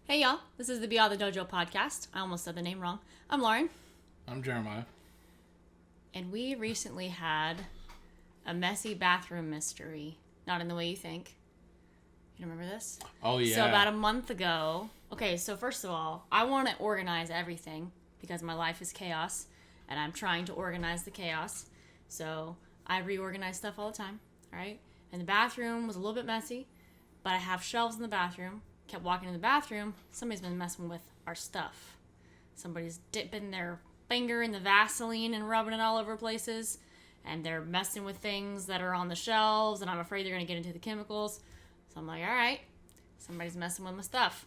Hey y'all, this is the Beyond the Dojo podcast. I almost said the name wrong. I'm Lauren. I'm Jeremiah. And we recently had a messy bathroom mystery. Not in the way you think. You remember this? Oh, yeah. So about a month ago, okay, so first of all, I want to organize everything because my life is chaos and I'm trying to organize the chaos. So I reorganize stuff all the time, all right? And the bathroom was a little bit messy, but I have shelves in the bathroom. Kept walking in the bathroom, somebody's been messing with our stuff. Somebody's dipping their finger in the Vaseline and rubbing it all over places, and they're messing with things that are on the shelves, and I'm afraid they're going to get into the chemicals. So I'm like, all right, somebody's messing with my stuff.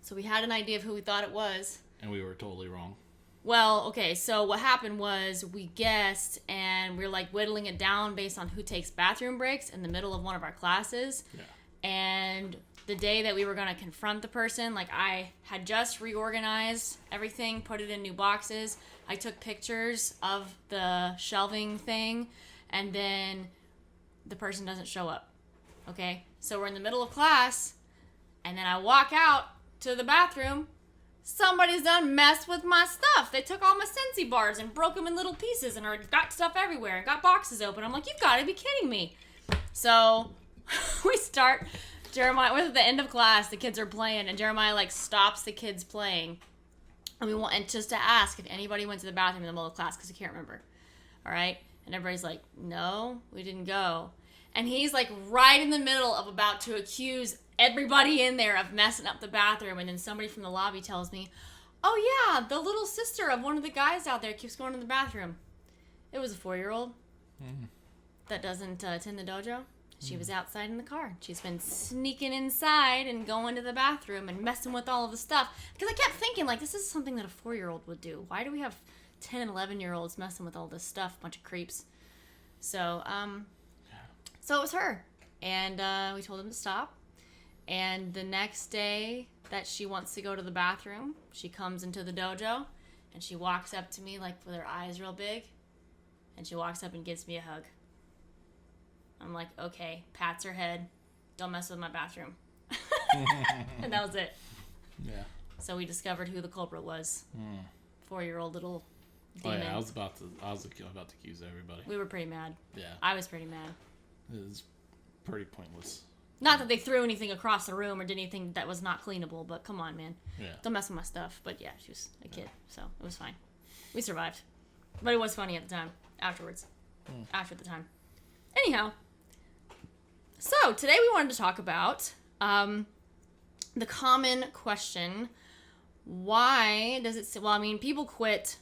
So we had an idea of who we thought it was. And we were totally wrong. Well, okay, so what happened was we guessed, and we were like whittling it down based on who takes bathroom breaks in the middle of one of our classes. Yeah. And the day that we were going to confront the person, like I had just reorganized everything, put it in new boxes. I took pictures of the shelving thing, and then the person doesn't show up. Okay? So we're in the middle of class, and then I walk out to the bathroom. Somebody's done messed with my stuff. They took all my Sensi bars and broke them in little pieces and got stuff everywhere and got boxes open. I'm like, you've got to be kidding me. So we start... Jeremiah, we're at the end of class, the kids are playing, and Jeremiah, like, stops the kids playing. And just to ask if anybody went to the bathroom in the middle of class, because he can't remember. All right? And everybody's like, no, we didn't go. And he's, like, right in the middle of about to accuse everybody in there of messing up the bathroom, and then somebody from the lobby tells me, oh, yeah, the little sister of one of the guys out there keeps going to the bathroom. It was a 4-year-old that doesn't attend the dojo. She was outside in the car. She's been sneaking inside and going to the bathroom and messing with all of the stuff. Because I kept thinking, like, this is something that a 4-year-old would do. Why do we have 10 and 11-year-olds messing with all this stuff? Bunch of creeps. So it was her. And we told him to stop. And the next day that she wants to go to the bathroom, she comes into the dojo. And she walks up to me, like, with her eyes real big. And she walks up and gives me a hug. I'm like, okay, pats her head, don't mess with my bathroom. And that was it. Yeah. So we discovered who the culprit was. 4-year-old little demon. Oh, yeah, I was about to accuse everybody. We were pretty mad. Yeah. I was pretty mad. It was pretty pointless. Not that they threw anything across the room or did anything that was not cleanable, but come on, man. Yeah. Don't mess with my stuff. But yeah, she was a kid, so it was fine. We survived. But it was funny at the time, afterwards. After the time. Anyhow. So, today we wanted to talk about the common question, why does it... Well, I mean, people quit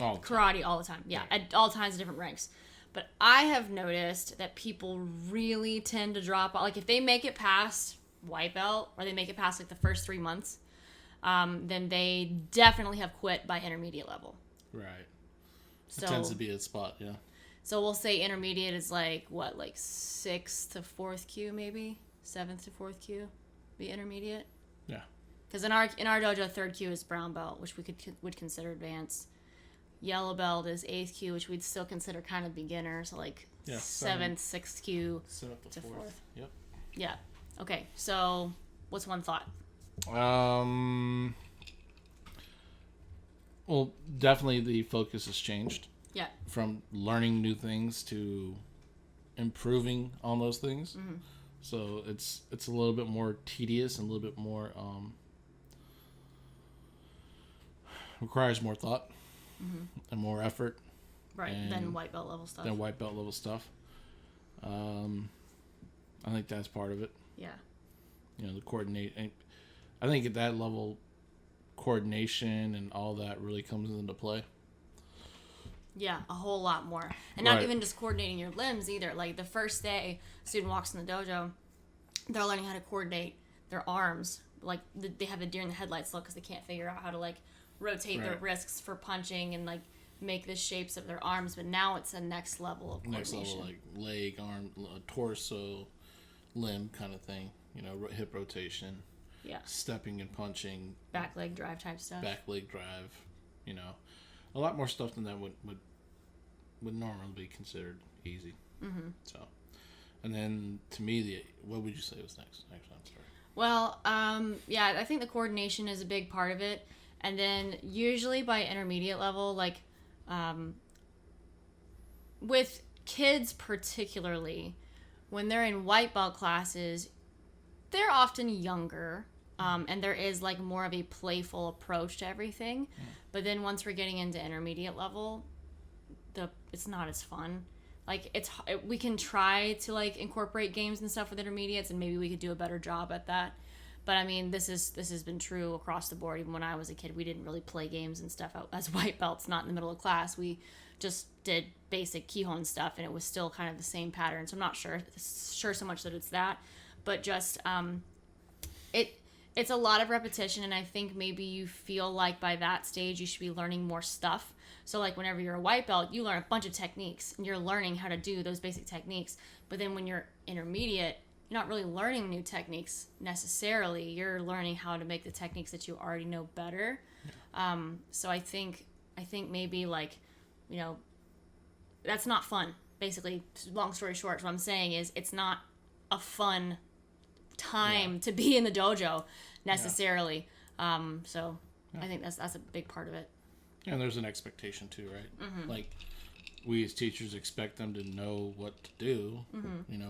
karate all the time. Yeah, at all kinds of different ranks. But I have noticed that people really tend to drop... Like, if they make it past white belt, or they make it past, like, the first 3 months, then they definitely have quit by intermediate level. Right. So, it tends to be a spot, yeah. So we'll say intermediate is like, what, like 6th to 4th Q maybe? 7th to 4th Q be intermediate? Yeah. Because in our dojo, 3rd Q is brown belt, which would consider advanced. Yellow belt is 8th Q, which we'd still consider kind of beginner. So like 7th, 6th Q 7th to 4th. Yep. Yeah. Okay, so what's one thought? Well, definitely the focus has changed. Yeah. From learning new things to improving on those things. Mm-hmm. So it's a little bit more tedious and a little bit more requires more thought and more effort. Right, than white belt level stuff. I think that's part of it. Yeah. You know, the coordinate. I think at that level, coordination and all that really comes into play. Yeah, a whole lot more. And not even just coordinating your limbs either. Like the first day a student walks in the dojo, they're learning how to coordinate their arms. Like they have a deer in the headlights look because they can't figure out how to like rotate their wrists for punching and like make the shapes of their arms. But now it's a next level of coordination. Next level, like leg, arm, torso, limb kind of thing. You know, hip rotation. Yeah. Stepping and punching. Back leg drive type stuff. Back leg drive. You know, a lot more stuff than that would normally be considered easy. Mm-hmm. So, and then to me, what would you say was next? Actually, I'm sorry. Well, yeah, I think the coordination is a big part of it. And then usually by intermediate level, like with kids particularly, when they're in white belt classes, they're often younger. And there is like more of a playful approach to everything. But then once we're getting into intermediate level, it's not as fun. Like we can try to like incorporate games and stuff with intermediates, and maybe we could do a better job at that. But I mean, this has been true across the board. Even when I was a kid, we didn't really play games and stuff as white belts, not in the middle of class. We just did basic Kihon stuff, and it was still kind of the same pattern. So I'm not sure so much that it's that, but just it's a lot of repetition, and I think maybe you feel like by that stage you should be learning more stuff. So like whenever you're a white belt, you learn a bunch of techniques, and you're learning how to do those basic techniques. But then when you're intermediate, you're not really learning new techniques necessarily. You're learning how to make the techniques that you already know better. So I think maybe like, that's not fun. Basically, long story short, what I'm saying is it's not a fun time to be in the dojo necessarily. So I think that's a big part of it. Yeah, and there's an expectation too, right? Like we as teachers expect them to know what to do.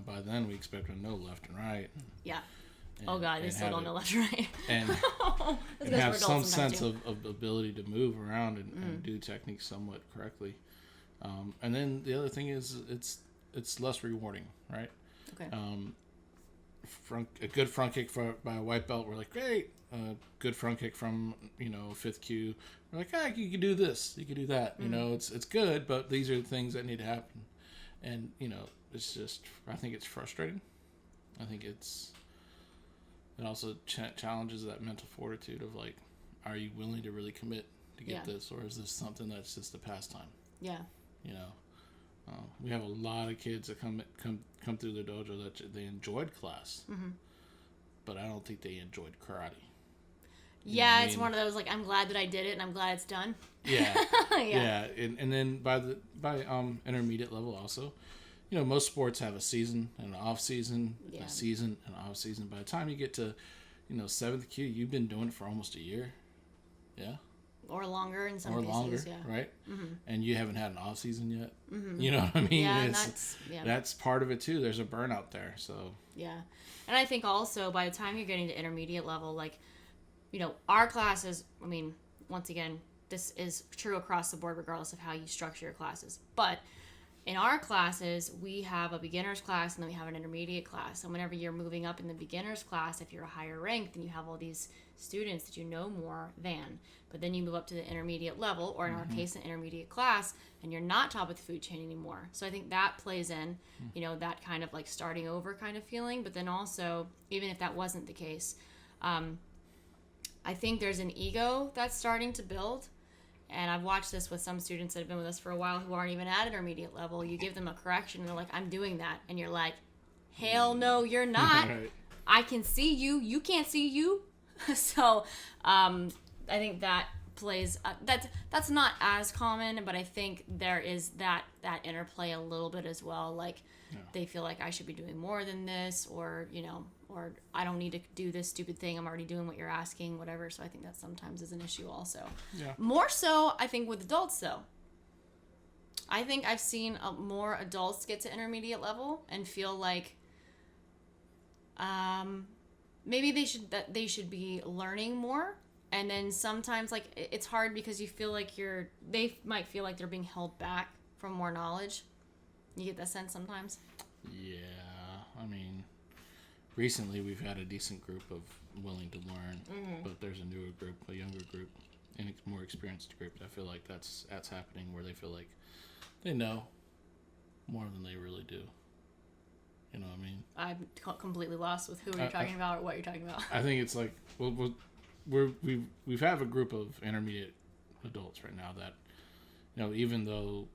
By then we expect them to know left and right. Yeah. God, they still don't know left and right. And, and have some sense of ability to move around and do techniques somewhat correctly. And then the other thing is it's less rewarding, right? Okay. A good front kick by a white belt, we're like, great. Good front kick from, fifth Q. We're like, you can do this, you can do that. It's good, but these are the things that need to happen. And, it's just, I think it's frustrating. I think it also challenges that mental fortitude of like, are you willing to really commit to get this? Or is this something that's just a pastime? Yeah. We have a lot of kids that come through the dojo that they enjoyed class, but I don't think they enjoyed karate. Yeah, it's one of those like I'm glad that I did it and I'm glad it's done. Yeah, yeah, and then by intermediate level also, most sports have a season and an off season, a season and an off season. By the time you get to, 7th Q, you've been doing it for almost a year. Yeah. Or longer in some cases, right? And you haven't had an off season yet. You know what I mean? Yeah, that's part of it too. There's a burnout there, so yeah. And I think also by the time you're getting to intermediate level, like, our classes. I mean, once again, this is true across the board, regardless of how you structure your classes. But in our classes, we have a beginner's class and then we have an intermediate class. And whenever you're moving up in the beginner's class, if you're a higher rank, then you have all these students that you know more than. But then you move up to the intermediate level, or in our case, an intermediate class, and you're not top of the food chain anymore. So I think that plays in, that kind of like starting over kind of feeling. But then also, even if that wasn't the case, I think there's an ego that's starting to build. And I've watched this with some students that have been with us for a while who aren't even at intermediate level. You give them a correction, and they're like, I'm doing that. And you're like, hell no, you're not. Right. I can see you. You can't see you. So I think that plays... that's not as common, but I think there is that interplay a little bit as well. Like, they feel like I should be doing more than this, or, or I don't need to do this stupid thing. I'm already doing what you're asking, whatever. So I think that sometimes is an issue also. Yeah. More so, I think, with adults, though. I think I've seen more adults get to intermediate level and feel like maybe they should be learning more. And then sometimes, like, it's hard because you feel like they might feel like they're being held back from more knowledge. You get that sense sometimes? Yeah. I mean, recently we've had a decent group of willing to learn, but there's a newer group, a younger group, and a more experienced group. I feel like that's happening where they feel like they know more than they really do. You know what I mean? I'm completely lost with who you're talking about or what you're talking about. I think it's like, well, we've have a group of intermediate adults right now that, even though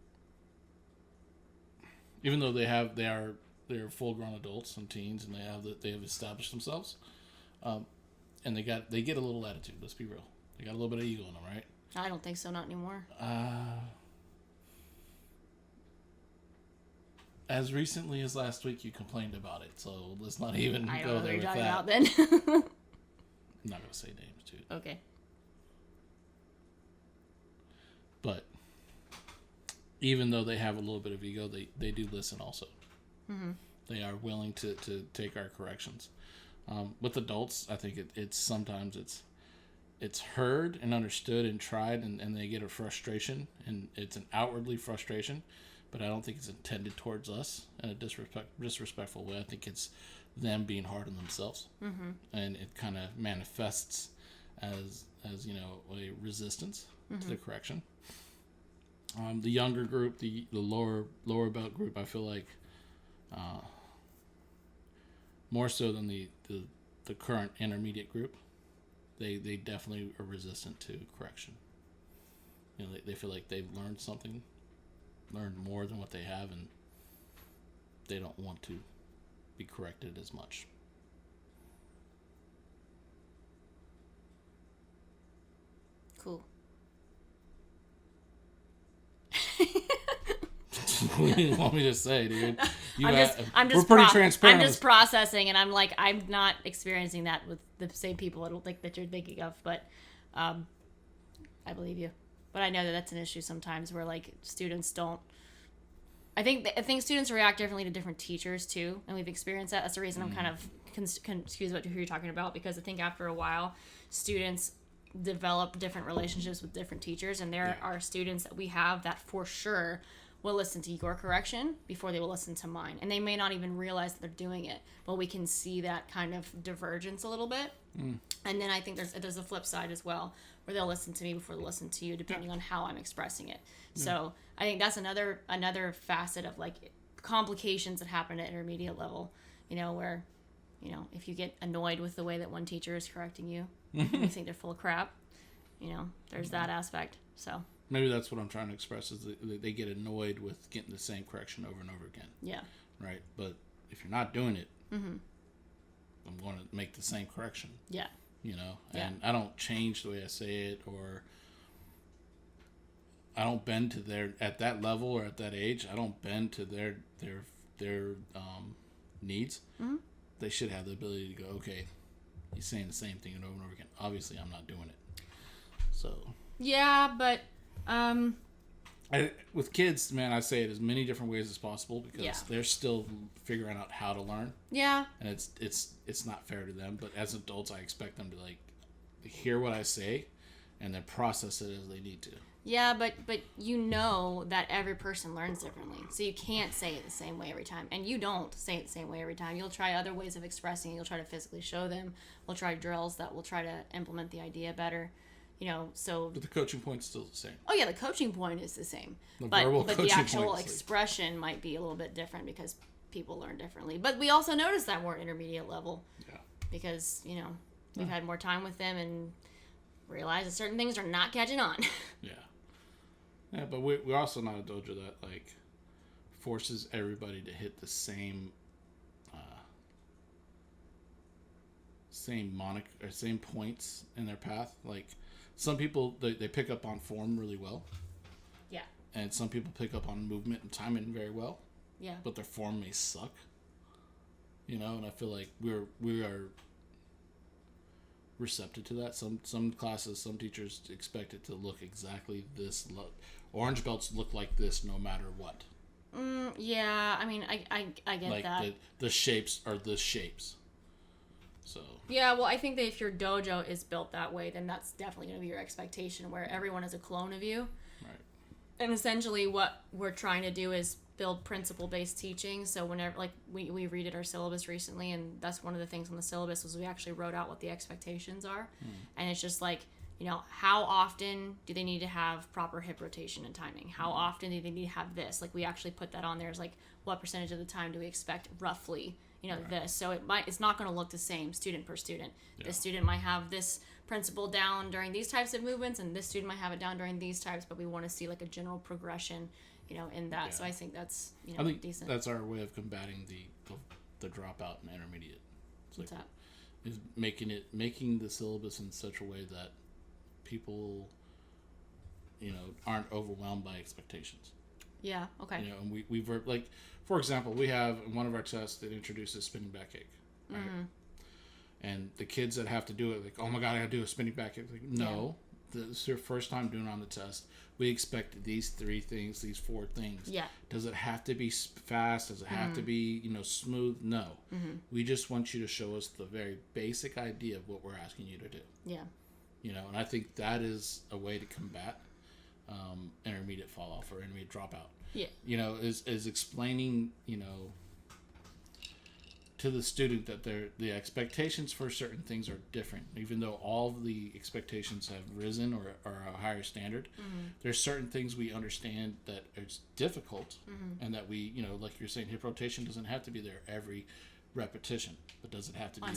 they're full-grown adults and teens, and they have established themselves, and they get a little attitude. Let's be real, they got a little bit of ego in them, right? I don't think so, not anymore. as recently as last week, you complained about it, so let's not even I don't go know what there you're with talking that. about then. I'm not gonna say names, dude. Okay. But even though they have a little bit of ego, they do listen also. Mm-hmm. They are willing to take our corrections. With adults, I think it's sometimes it's heard and understood and tried, and they get a frustration, and it's an outwardly frustration, but I don't think it's intended towards us in a disrespectful way. I think it's them being hard on themselves, and it kind of manifests as a resistance to the correction. The younger group, the lower belt group, I feel like more so than the current intermediate group, they definitely are resistant to correction. They feel like they've learned more than what they have, and they don't want to be corrected as much. Cool. What do you want me to say, dude? We're pretty transparent. I'm just processing, and I'm like, I'm not experiencing that with the same people I don't think that you're thinking of, but I believe you. But I know that that's an issue sometimes where like students don't. I think students react differently to different teachers too, and we've experienced that. That's the reason I'm kind of confused about who you're talking about, because I think after a while, students develop different relationships with different teachers, and there are students that we have that for sure will listen to your correction before they will listen to mine, and they may not even realize that they're doing it, but we can see that kind of divergence a little bit. And then I think there's a flip side as well, where they'll listen to me before they'll listen to you, depending on how I'm expressing it. So I think that's another facet of like complications that happen at intermediate level, where if you get annoyed with the way that one teacher is correcting you and you think they're full of crap, there's that aspect. So maybe that's what I'm trying to express, is that they get annoyed with getting the same correction over and over again. Yeah. Right? But if you're not doing it, I'm going to make the same correction. Yeah. And I don't change the way I say it, or I don't bend to their, at that level or at that age, I don't bend to their needs. Mm-hmm. They should have the ability to go, okay, he's saying the same thing over and over again. Obviously, I'm not doing it. So. Yeah, but with kids, man, I say it as many different ways as possible, because they're still figuring out how to learn. Yeah. And it's not fair to them. But as adults, I expect them to like hear what I say and then process it as they need to. Yeah, but that every person learns differently. So you can't say it the same way every time. And you don't say it the same way every time. You'll try other ways of expressing it. You'll try to physically show them. We'll try drills that will try to implement the idea better. So. But the coaching point's still the same. Oh yeah, the coaching point is the same. But the actual expression might be a little bit different, because people learn differently. But we also notice that more intermediate level. Yeah. Because, we've had more time with them and realize that certain things are not catching on. Yeah. Yeah, but we're also not a dojo that like forces everybody to hit the same same points in their path. Like some people they pick up on form really well. Yeah. And some people pick up on movement and timing very well. Yeah. But their form may suck. And I feel like we are receptive to that. Some classes, some teachers expect it to look exactly this. Orange belts look like this no matter what. Yeah, I mean, I get like that. The shapes are the shapes. So. Yeah, well, I think that if your dojo is built that way, then that's definitely going to be your expectation, where everyone is a clone of you. Right. And essentially what we're trying to do is build principle-based teaching. So whenever, like, we redid our syllabus recently, and that's one of the things on the syllabus was we actually wrote out what the expectations are. And it's just like, how often do they need to have proper hip rotation and timing? How often do they need to have this? Like, we actually put that on there as like, what percentage of the time do we expect roughly, this? So it's not going to look the same student per student. Yeah. This student might have this principle down during these types of movements, and this student might have it down during these types, but we want to see like a general progression, in that. Yeah. So I think that's, I think decent. That's our way of combating the dropout in intermediate. What's that? Is making the syllabus in such a way that people, aren't overwhelmed by expectations. Yeah. Okay. You know, and we've like, for example, we have one of our tests that introduces spinning back kick. Right? Mm-hmm. And the kids that have to do it, like, oh my God, I got to do a spinning back kick. Like, no, this is your first time doing it on the test. We expect these 3 things, these 4 things. Yeah. Does it have to be fast? Does it have to be, smooth? No. Mm-hmm. We just want you to show us the very basic idea of what we're asking you to do. Yeah. And I think that is a way to combat intermediate fall off or intermediate dropout. Yeah. Is explaining, to the student that the expectations for certain things are different. Even though all of the expectations have risen or are a higher standard, there's certain things we understand that it's difficult, and that we, like you're saying, hip rotation doesn't have to be there every repetition, but does it have to be there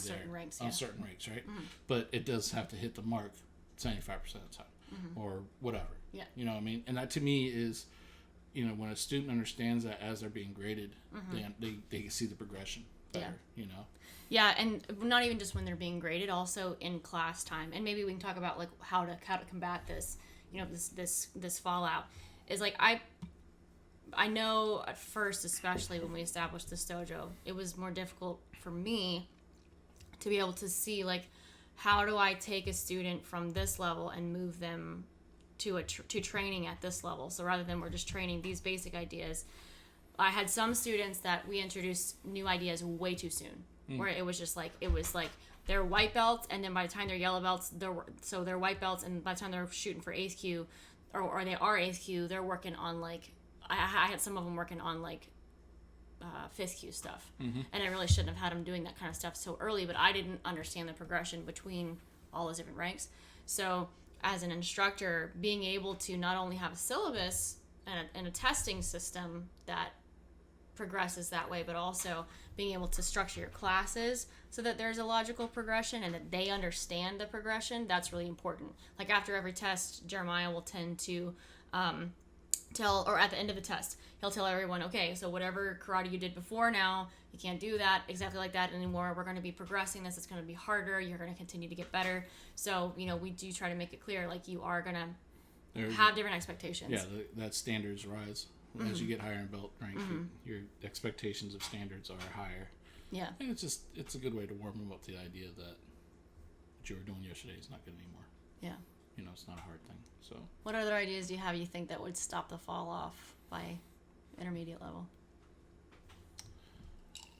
on certain ranks, right? But it does have to hit the mark 75% of the time, or whatever. Yeah. You know what I mean? And that to me is, when a student understands that as they're being graded, they can see the progression better, Yeah, and not even just when they're being graded, also in class time. And maybe we can talk about like how to combat this, this fallout. Is like I know at first, especially when we established this dojo, it was more difficult for me to be able to see like, how do I take a student from this level and move them to training at this level? So rather than we're just training these basic ideas, I had some students that we introduced new ideas way too soon, where it was like they're white belts, and then by the time they're yellow belts, they're white belts, and by the time they're shooting for ace Q, or they are ace Q, they're working on like, I had some of them working on like 5th Q stuff, and I really shouldn't have had them doing that kind of stuff so early, but I didn't understand the progression between all those different ranks. So as an instructor, being able to not only have a syllabus and a testing system that progresses that way, but also being able to structure your classes so that there's a logical progression and that they understand the progression, that's really important. Like after every test, Jeremiah will tend to or at the end of the test, he'll tell everyone, okay, so whatever karate you did before, now you can't do that exactly like that anymore. We're going to be progressing this. It's going to be harder. You're going to continue to get better. So, we do try to make it clear, like, you are going to have different expectations. Yeah, that standards rise. As you get higher in belt rank, your expectations of standards are higher. Yeah. And it's a good way to warm them up to the idea that what you were doing yesterday is not good anymore. Yeah. It's not a hard thing. So, what other ideas do you have you think that would stop the fall off by intermediate level?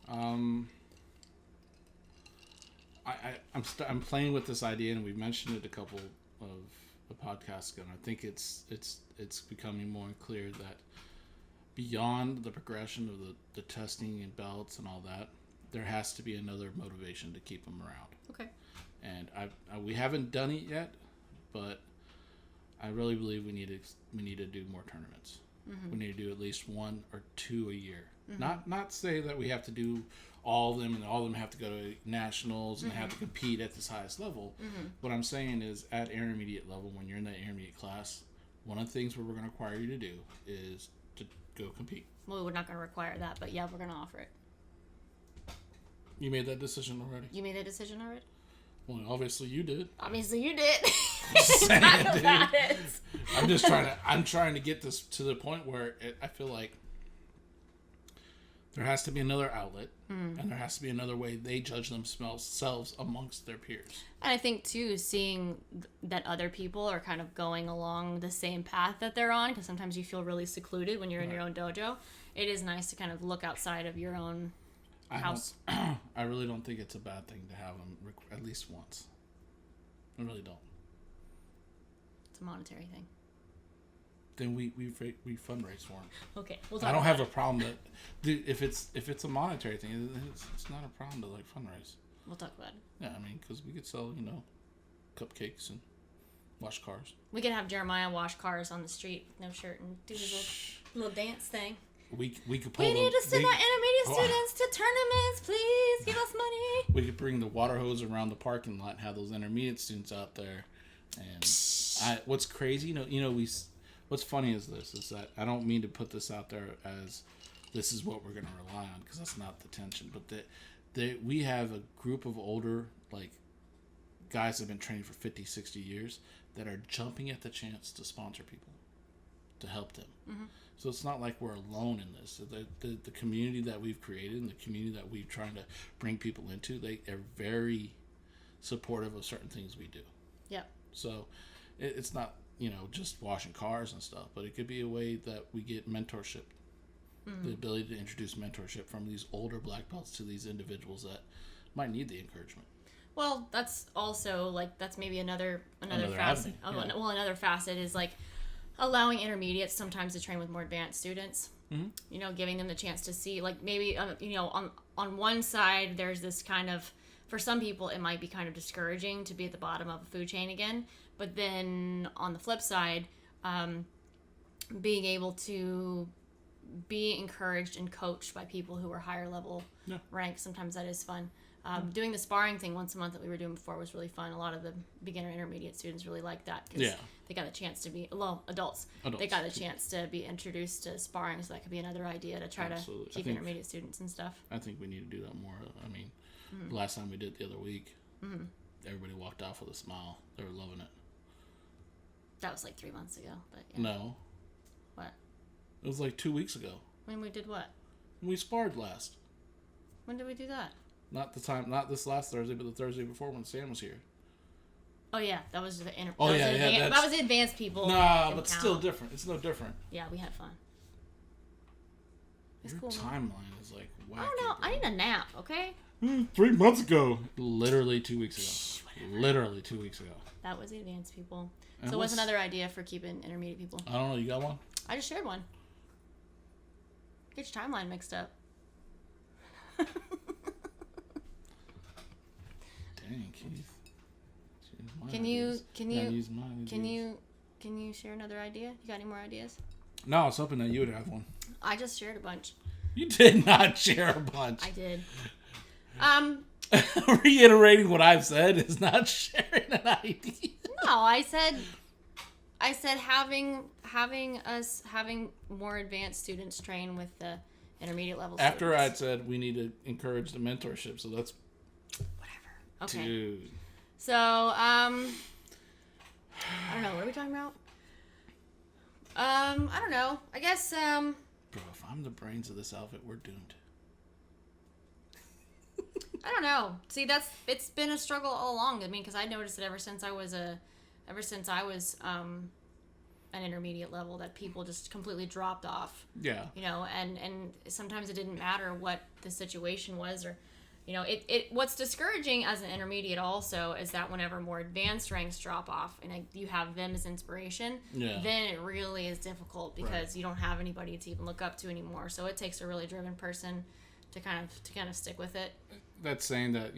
I'm playing with this idea, and we've mentioned it a couple of the podcasts ago, and I think it's becoming more clear that beyond the progression of the testing and belts and all that, there has to be another motivation to keep them around. Okay. And we haven't done it yet, but I really believe we need to do more tournaments. We need to do at least 1 or 2 a year. Not say that we have to do all of them and all of them have to go to nationals and have to compete at this highest level. What I'm saying is, at intermediate level, when you're in that intermediate class, one of the things we're going to require you to do is to go compete. Well, we're not going to require that, but yeah, we're going to offer it. You made that decision already? You made that decision already? Well, obviously you did. Obviously you did. Saying, I'm trying to get this to the point where I feel like there has to be another outlet, and there has to be another way they judge themselves amongst their peers. And I think, too, seeing that other people are kind of going along the same path that they're on, because sometimes you feel really secluded when you're in your own dojo. It is nice to kind of look outside of your own house. I really don't think it's a bad thing to have them at least once. I really don't. It's a monetary thing. Then we fundraise for them. Okay, I don't have a problem that, dude, if it's a monetary thing, it's not a problem to like fundraise. We'll talk about it. Yeah, I mean, because we could sell cupcakes and wash cars. We could have Jeremiah wash cars on the street with no shirt and do his little dance thing. We could pull. We need to send our intermediate students to tournaments. Please give us money. We could bring the water hose around the parking lot and have those intermediate students out there. And what's crazy, what's funny is that I don't mean to put this out there as this is what we're going to rely on, because that's not the tension. But that we have a group of older guys that have been training for 50, 60 years that are jumping at the chance to sponsor people. to help them. So it's not like we're alone in this. The community that we've created and the community that we're trying to bring people into, they are very supportive of certain things we do. Yep. So it's not, just washing cars and stuff, but it could be a way that we get mentorship. The ability to introduce mentorship from these older black belts to these individuals that might need the encouragement. Well, that's also that's maybe another facet. Avenue, yeah. Well, another facet is allowing intermediates sometimes to train with more advanced students. Giving them the chance to see, maybe on one side there's this kind of, for some people it might be kind of discouraging to be at the bottom of a food chain again, but then on the flip side, being able to be encouraged and coached by people who are higher level ranks, sometimes that is fun. Doing the sparring thing once a month that we were doing before was really fun. A lot of the beginner intermediate students really liked that because they got a chance to be, adults, they got a chance to be introduced to sparring, so that could be another idea to try to keep intermediate students and stuff. I think we need to do that more. I mean, the last time we did it the other week, everybody walked off with a smile. They were loving it. That was 3 months ago, but No. What? It was 2 weeks ago. When we did what? We sparred last. When did we do that? Not this last Thursday, but the Thursday before when Sam was here. Oh yeah, that was the that was the advanced people. Nah, but still different. It's no different. Yeah, we had fun. It's Your cool. timeline is wacky. I don't know. I need a nap. Okay. 3 months ago. Literally 2 weeks ago. Literally 2 weeks ago. That was the advanced people. And so what's another idea for keeping intermediate people? I don't know. You got one? I just shared one. Get your timeline mixed up. Dang, Keith. Can you use share another idea? You got any more ideas? No, I was hoping that you would have one. I just shared a bunch. You did not share a bunch. I did. Reiterating what I've said is not sharing an idea. No, I said having more advanced students train with the intermediate level students. After I'd said we need to encourage the mentorship, so that's whatever. Okay. Dude. So, I don't know. What are we talking about? I don't know. I guess, Bro, if I'm the brains of this outfit, we're doomed. I don't know. See, it's been a struggle all along. I mean, because I noticed it ever since I was an intermediate level, that people just completely dropped off. Yeah. And sometimes it didn't matter what the situation was, or, what's discouraging as an intermediate also is that whenever more advanced ranks drop off and you have them as inspiration, then it really is difficult because you don't have anybody to even look up to anymore. So it takes a really driven person to kind of stick with it. That's saying that,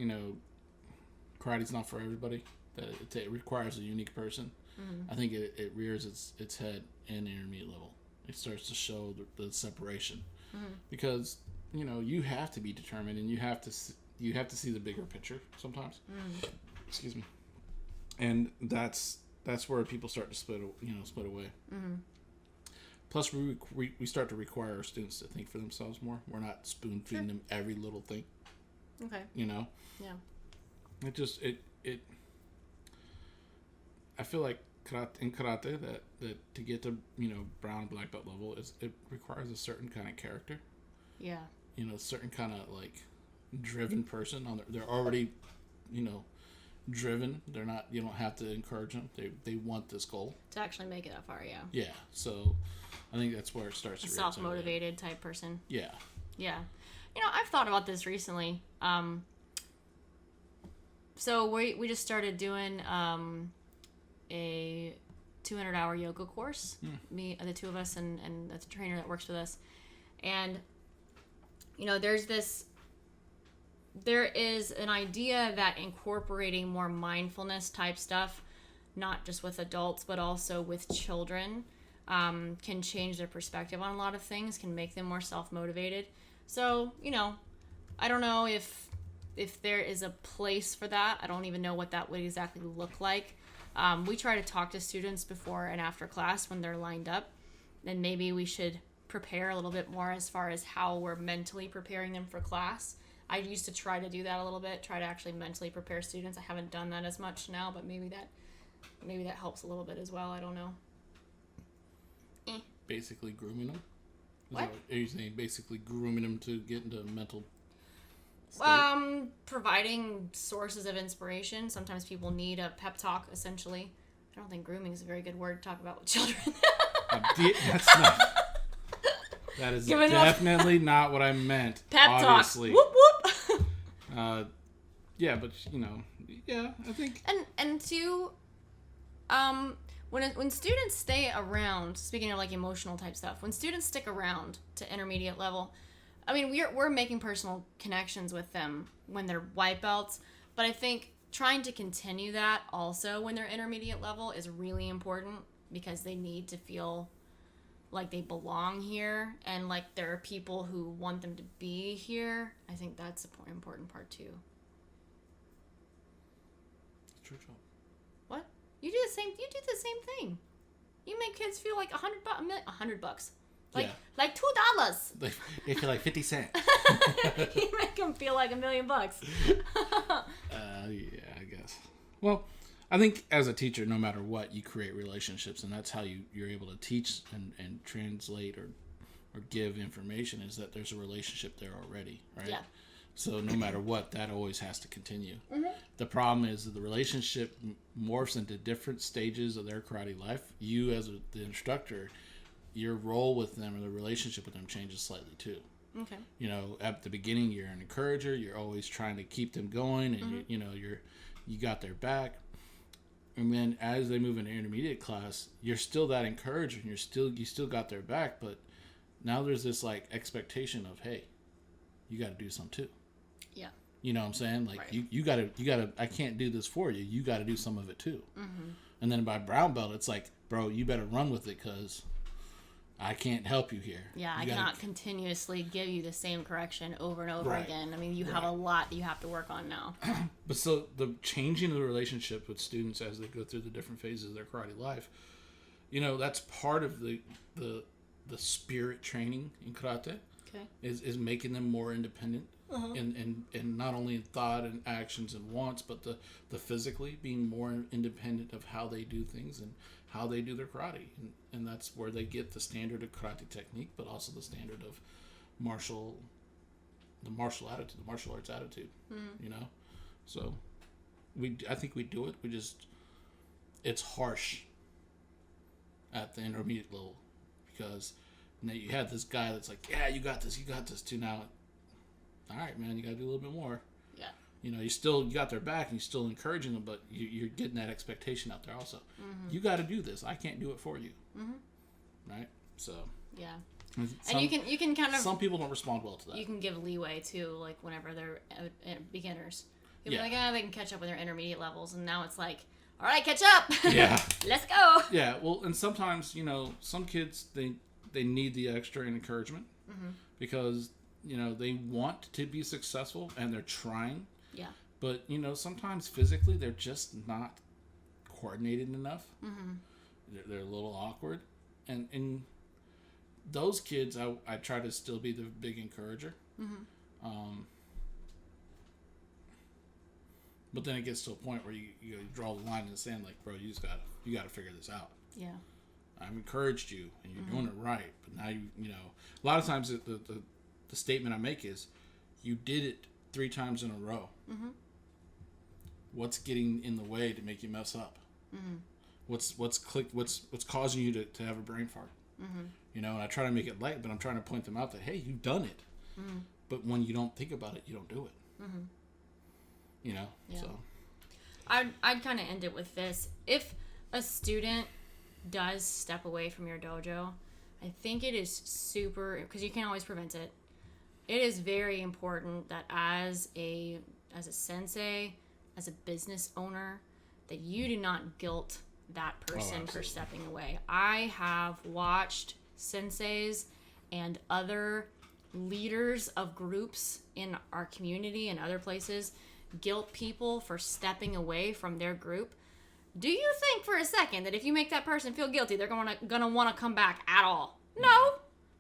karate's not for everybody, that it requires a unique person. I think it rears its head in the intermediate level. It starts to show the separation because you have to be determined and you have to see the bigger picture sometimes. Excuse me. And that's where people start to split away. Plus, we start to require our students to think for themselves more. We're not spoon feeding them every little thing. Okay. Yeah. It just I feel like in karate that to get to brown and black belt level it requires a certain kind of character. Yeah. Certain kind of driven person they're already driven. They're not. You don't have to encourage them. They want this goal to actually make it that far. Yeah. Yeah. So I think that's where it starts. A self-motivated type person. Yeah. Yeah. I've thought about this recently. So we just started doing a 200-hour yoga course. Me, the two of us, and the trainer that works with us. And there is an idea that incorporating more mindfulness type stuff, not just with adults but also with children, can change their perspective on a lot of things, can make them more self-motivated. So, I don't know if there is a place for that. I don't even know what that would exactly look like. We try to talk to students before and after class when they're lined up, and maybe we should prepare a little bit more as far as how we're mentally preparing them for class. I used to try to do that a little bit, try to actually mentally prepare students. I haven't done that as much now, but maybe that helps a little bit as well. I don't know. basically grooming them? What? Are you saying basically grooming them to get into a mental state? Providing sources of inspiration. Sometimes people need a pep talk, essentially. I don't think grooming is a very good word to talk about with children. That's not... That is definitely not what I meant. Pep obviously. talk. Whoop whoop. Yeah, but I think. And two, when students stay around, speaking of like emotional type stuff, when students stick around to intermediate level, I mean we're making personal connections with them when they're white belts, but I think trying to continue that also when they're intermediate level is really important because they need to feel like they belong here and like there are people who want them to be here. I think that's an important part too. True job. What? You do the same thing. You make kids feel like $100. Like $2. They feel like 50 cents. You make them feel like $1 million. Yeah, I guess. Well, I think as a teacher, no matter what, you create relationships, and that's how you're able to teach and translate or give information, is that there's a relationship there already, right? Yeah. So no matter what, that always has to continue. Mm-hmm. The problem is that the relationship morphs into different stages of their karate life. You as the instructor, your role with them or the relationship with them changes slightly too. Okay. At the beginning, you're an encourager. You're always trying to keep them going, and mm-hmm. you got their back. And then as they move into intermediate class, you're still that encourager, and you still got their back. But now there's this like expectation of, hey, you got to do something too. Yeah. You know what I'm saying? Like right. you gotta. I can't do this for you. You got to do some of it too. Mm-hmm. And then by brown belt, it's like, bro, you better run with it because I can't help you here. Yeah, I cannot continuously give you the same correction over and over right. again. I mean, you have a lot that you have to work on now. But so the changing of the relationship with students as they go through the different phases of their karate life, that's part of the spirit training in karate. Okay. Is making them more independent. Uh-huh. And not only in thought and actions and wants, but the physically being more independent of how they do things and how they do their karate. And that's where they get the standard of karate technique, but also the standard of martial attitude, the martial arts attitude, So I think we do it. It's harsh at the intermediate level because now you have this guy that's like, yeah, you got this too. Now, all right, man, you got to do a little bit more. Yeah. You got their back and you're still encouraging them, but you're getting that expectation out there also. Mm-hmm. You got to do this. I can't do it for you. Mm-hmm. Right? So. Yeah. And you can kind of. Some people don't respond well to that. You can give leeway too, like whenever they're beginners. You'll be like, they can catch up with their intermediate levels, and now it's like, all right, catch up. Yeah. Let's go. Yeah. Well, and sometimes some kids they need the extra encouragement mm-hmm. because they want to be successful and they're trying. Yeah. But sometimes physically they're just not coordinated enough. Mm-hmm. They're a little awkward, and those kids I try to still be the big encourager. Mm-hmm. But then it gets to a point where you draw the line in the sand, like, bro, you got to figure this out. Yeah. I've encouraged you and you're mm-hmm. doing it right, but now a lot of times the statement I make is, you did it 3 times in a row. Mm-hmm. What's getting in the way to make you mess up? Mm-hmm. What's causing you to have a brain fart? Mm-hmm. And I try to make it light, but I'm trying to point them out that, hey, you've done it. Mm-hmm. But when you don't think about it, you don't do it. Mm-hmm. Yeah. So I'd kind of end it with this. If a student does step away from your dojo, I think it is super, because you can't always prevent it. It is very important that as a sensei, as a business owner, that you do not guilt that person for stepping away. I have watched senseis and other leaders of groups in our community and other places guilt people for stepping away from their group. Do you think for a second that if you make that person feel guilty, they're gonna want to come back at all? No.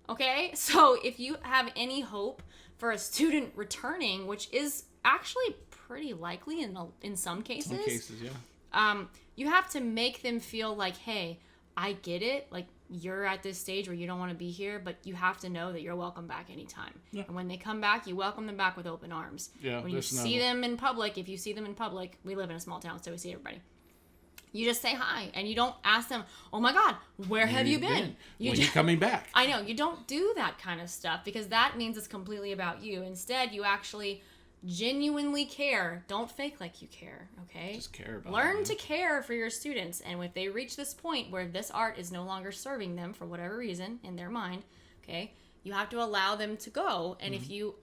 Okay? So if you have any hope for a student returning, which is actually pretty likely in some cases. Some cases, yeah. You have to make them feel like, hey, I get it. Like, you're at this stage where you don't want to be here, but you have to know that you're welcome back anytime. Yeah. And when they come back, you welcome them back with open arms. Yeah, when you see them in public, if you see them in public, we live in a small town, so we see everybody. You just say hi, and you don't ask them, oh my God, where have you been? When are you coming back? I know, you don't do that kind of stuff, because that means it's completely about you. Instead, you actually genuinely care. Don't fake like you care, okay? Just care about Learn to care for your students, and if they reach this point where this art is no longer serving them for whatever reason in their mind, okay, you have to allow them to go. And if you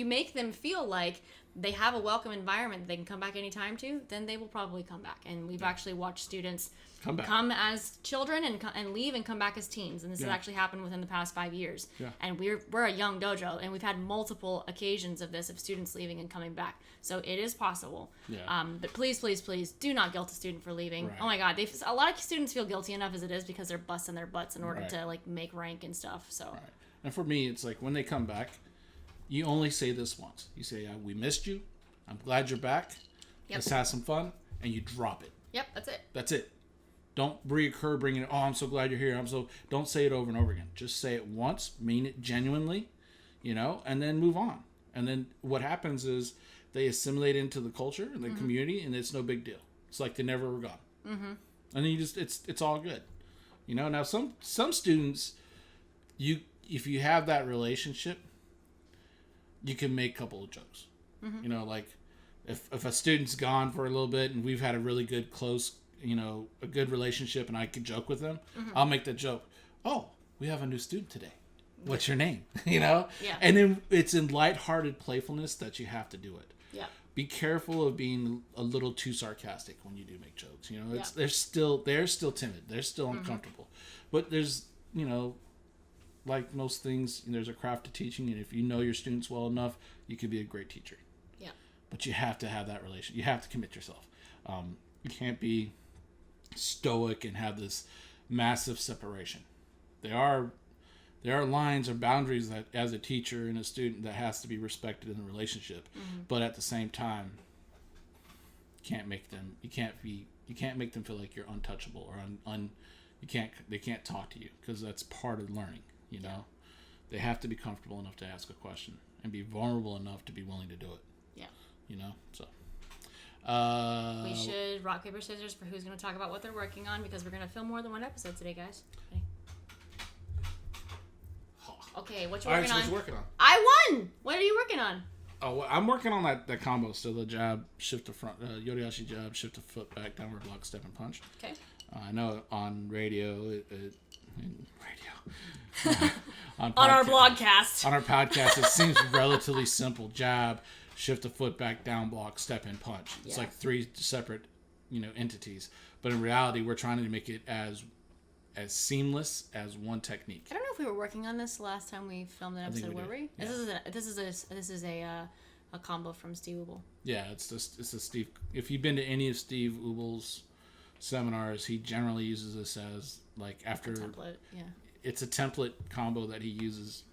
make them feel like they have a welcome environment that they can come back anytime to, then they will probably come back. And we've actually watched students come as children and leave and come back as teens. And this has actually happened within the past 5 years. Yeah. And we're a young dojo, and we've had multiple occasions of this, of students leaving and coming back. So it is possible. Yeah. But please, please, please do not guilt a student for leaving. Right. Oh my God, a lot of students feel guilty enough as it is, because they're busting their butts in order Right. to like make rank and stuff. So. Right. And for me, it's like when they come back, you only say this once. You say, we missed you. I'm glad you're back. Yep. Let's have some fun. And you drop it. Yep, that's it. That's it. Don't reoccur bringing it, I'm so glad you're here. Don't say it over and over again. Just say it once, mean it genuinely, and then move on. And then what happens is they assimilate into the culture and the community, and it's no big deal. It's like they never were gone. Mm-hmm. And then it's all good. Now some students, if you have that relationship, you can make a couple of jokes. Mm-hmm. Like if a student's gone for a little bit and we've had a really good close, a good relationship, and I could joke with them, I'll make the joke. Oh, we have a new student today. What's your name? Yeah. And then it's in lighthearted playfulness that you have to do it. Yeah. Be careful of being a little too sarcastic when you do make jokes. They're still timid. They're still uncomfortable. But there's, like most things, there's a craft to teaching, and if you know your students well enough, you can be a great teacher. Yeah. But you have to have that relation. You have to commit yourself. You can't be stoic and have this massive separation. There are lines or boundaries that, as a teacher and a student, that has to be respected in the relationship. Mm-hmm. But at the same time, you can't make them feel like you're untouchable or they can't talk to you, because that's part of learning. They have to be comfortable enough to ask a question and be vulnerable enough to be willing to do it. Yeah. So. We should rock, paper, scissors for who's going to talk about what they're working on, because we're going to film more than one episode today, guys. Okay, what you working on? What you working on? I won! What are you working on? Oh, well, I'm working on that combo still. The jab, shift to front, Yoriashi jab, shift to foot back, downward block, step and punch. Okay. I know on radio, on our blogcast. On our podcast, it seems relatively simple. Jab, shift the foot back, down block, step and punch. It's like 3 separate, entities. But in reality, we're trying to make it as seamless as one technique. I don't know if we were working on this last time we filmed an episode, were we? Yeah. This is a combo from Steve Ubel. Yeah, it's a Steve. If you've been to any of Steve Ubel's seminars, he generally uses this as like after a template. Yeah. It's a template combo that he uses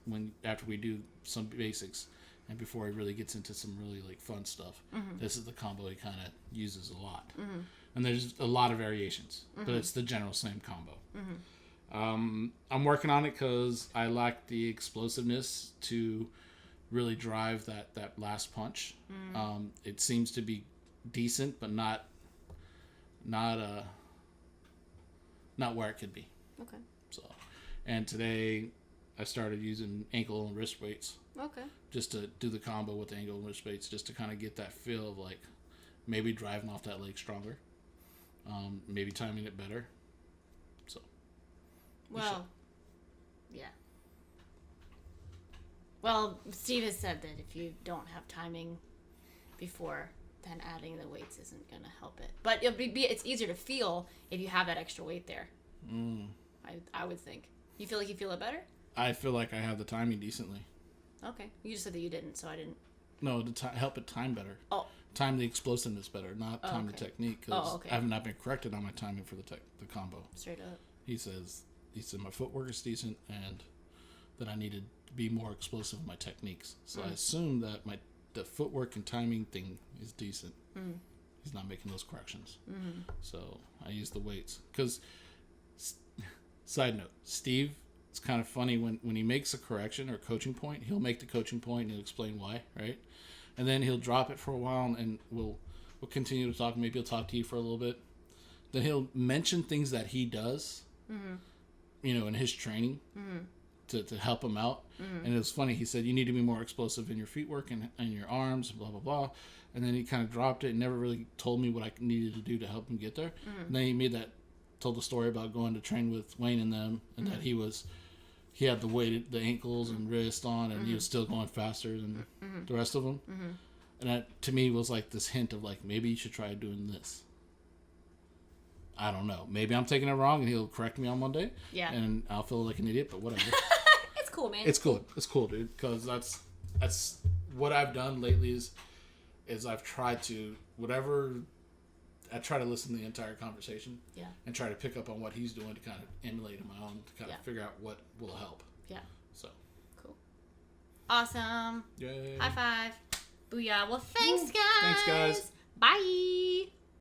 after we do some basics and before he really gets into some really like fun stuff. Mm-hmm. This is the combo he kind of uses a lot. Mm-hmm. And there's a lot of variations, but it's the general same combo. Mm-hmm. I'm working on it because I lack the explosiveness to really drive that last punch. Mm. It seems to be decent, but not where it could be. Okay. So, and today I started using ankle and wrist weights. Okay. Just to do the combo with the ankle and wrist weights, just to kind of get that feel of like maybe driving off that leg stronger. Maybe timing it better. So. Well, yeah. Well, Steve has said that if you don't have timing before, then adding the weights isn't going to help it. But it's easier to feel if you have that extra weight there. Mm. I would think. You feel like you feel it better? I feel like I have the timing decently. Okay. You just said that you didn't, so I didn't. No, to help it time better. Oh. Time the explosiveness better, not time the technique. Because I have not been corrected on my timing for the combo. Straight up. He said my footwork is decent and that I needed to be more explosive in my techniques. So I assume that the footwork and timing thing is decent. Mm. He's not making those corrections. Mm-hmm. So I use the weights. Because Side note, Steve, it's kind of funny when he makes a correction or coaching point, he'll make the coaching point and he'll explain why, right? And then he'll drop it for a while and we'll continue to talk. Maybe he'll talk to you for a little bit. Then he'll mention things that he does, in his training to help him out. And it was funny. He said, you need to be more explosive in your feet work and your arms, blah, blah, blah. And then he kind of dropped it and never really told me what I needed to do to help him get there. And then he told the story about going to train with Wayne and them, and that he had the weight, the ankles and wrist on, and he was still going faster than the rest of them. And that, to me, was like this hint of like, maybe you should try doing this. I don't know. Maybe I'm taking it wrong, and he'll correct me on Monday. Yeah. And I'll feel like an idiot, but whatever. It's cool, man. It's cool. It's cool, dude. Because that's what I've done lately is I've tried to I try to listen to the entire conversation. Yeah. And try to pick up on what he's doing to kind of emulate in my own, to kind of figure out what will help. Yeah. So. Cool. Awesome. Yay. High five. Booyah. Well, thanks, guys. Thanks, guys. Bye.